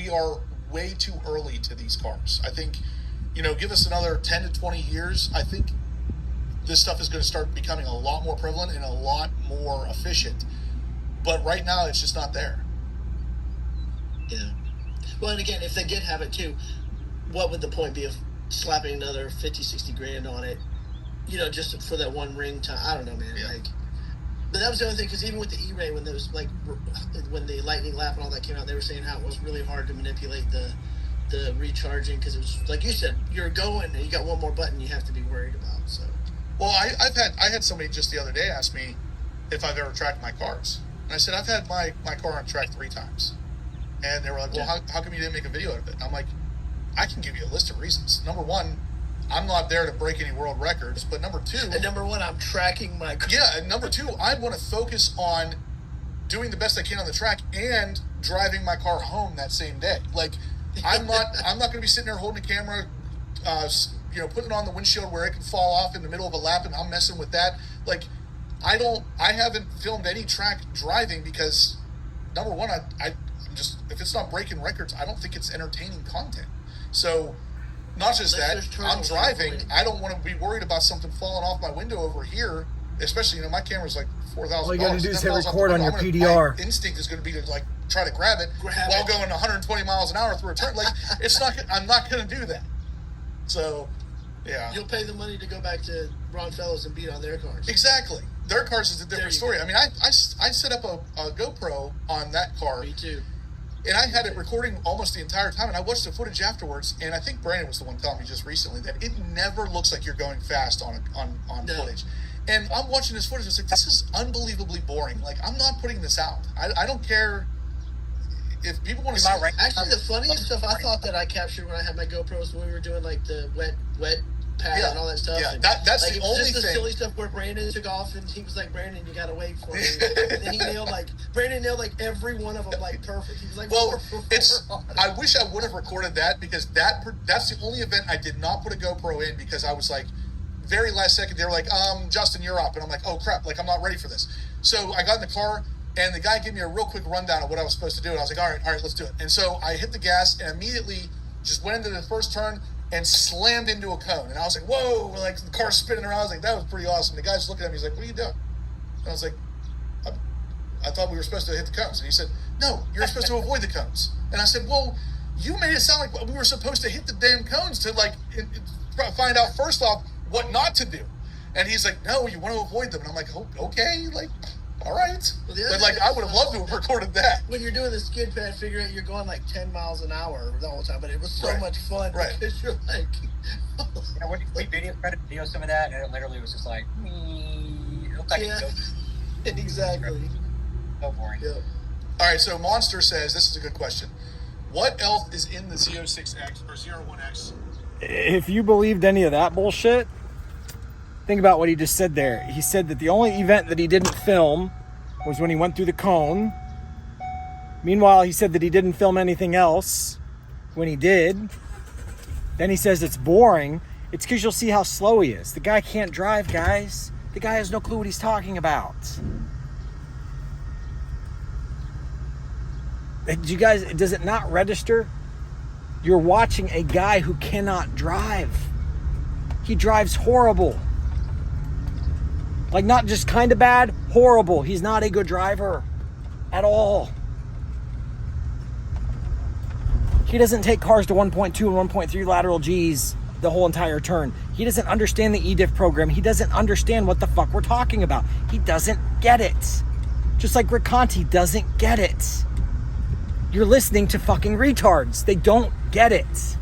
we are way too early to these cars. I think, give us another 10 to 20 years. I think this stuff is going to start becoming a lot more prevalent and a lot more efficient. But right now, it's just not there. Yeah. Well, and again, if they did have it too, what would the point be of slapping another 50, 60 grand on it? Just for that one ring time. I don't know, man. Yeah. But that was the other thing, because even with the E-Ray, when there was when the Lightning Lap and all that came out, they were saying how it was really hard to manipulate the recharging, because it was like you said, you're going and you got one more button you have to be worried about. So. Well, I had somebody just the other day ask me if I've ever tracked my cars, and I said I've had my car on track 3 times, and they were like, well, how come you didn't make a video of it? And I'm like, I can give you a list of reasons. Number one, I'm not there to break any world records, but number 2... And number 1, I'm tracking my car. Yeah, and number 2, I want to focus on doing the best I can on the track and driving my car home that same day. Like, I'm not going to be sitting there holding a camera, putting it on the windshield where it can fall off in the middle of a lap, and I'm messing with that. Like, I haven't filmed any track driving because, number 1, I'm just, if it's not breaking records, I don't think it's entertaining content. So, not just that, I'm driving. I don't want to be worried about something falling off my window over here, especially, my camera's like $4,000. All you got to do is hit record on your PDR. My instinct is going to be to, try to grab it while going 120 miles an hour through a turn. I'm not going to do that. So, yeah. You'll pay the money to go back to Ron Fellows and beat on their cars. Exactly. Their cars is a different story. Go. I mean, I set up a GoPro on that car. Me too. And I had it recording almost the entire time, and I watched the footage afterwards, and I think Brandon was the one telling me just recently that it never looks like you're going fast on footage. And I'm watching this footage, it's like, this is unbelievably boring. Like, I'm not putting this out. I don't care if people want to see it. Actually, the funniest stuff I thought that I captured when I had my GoPros when we were doing, the wet pad and all that stuff. Yeah, and, that's the only just the thing. silly stuff where Brandon took off, and he was like, Brandon, you got to wait for me. And then he Brandon nailed every one of them perfect. He was like, well, I wish I would have recorded that, because that's the only event I did not put a GoPro in, because I was like, very last second, they were like, Justin, you're up. And I'm like, oh crap, I'm not ready for this. So I got in the car, and the guy gave me a real quick rundown of what I was supposed to do. And I was like, all right, let's do it. And so I hit the gas and immediately just went into the first turn and slammed into a cone. And I was like, whoa, the car's spinning around. I was like, that was pretty awesome. The guy's looking at me, he's like, what are you doing? And I was like, I thought we were supposed to hit the cones. And he said, no, you're supposed to avoid the cones. And I said, well, you made it sound like we were supposed to hit the damn cones to find out first off what not to do. And he's like, no, you want to avoid them. And I'm like, oh, okay, all right. Well, but I would have loved to have recorded that. When you're doing the skid pad, figure out you're going 10 miles an hour the whole time, but it was so much fun because you're like. We tried to video some of that, and it literally was just like, it looked like exactly. So boring. Yeah. All right, so Monster says, this is a good question. What else is in the Z06X or Z01X? If you believed any of that bullshit, think about what he just said there. He said that the only event that he didn't film was when he went through the cone. Meanwhile, he said that he didn't film anything else when he did. Then he says it's boring. It's because you'll see how slow he is. The guy can't drive, guys. The guy has no clue what he's talking about. You guys, does it not register? You're watching a guy who cannot drive. He drives horrible. Not just kind of bad, horrible. He's not a good driver at all. He doesn't take cars to 1.2 and 1.3 lateral Gs the whole entire turn. He doesn't understand the EDIF program. He doesn't understand what the fuck we're talking about. He doesn't get it. Just like Rick Conti doesn't get it. You're listening to fucking retards. They don't get it.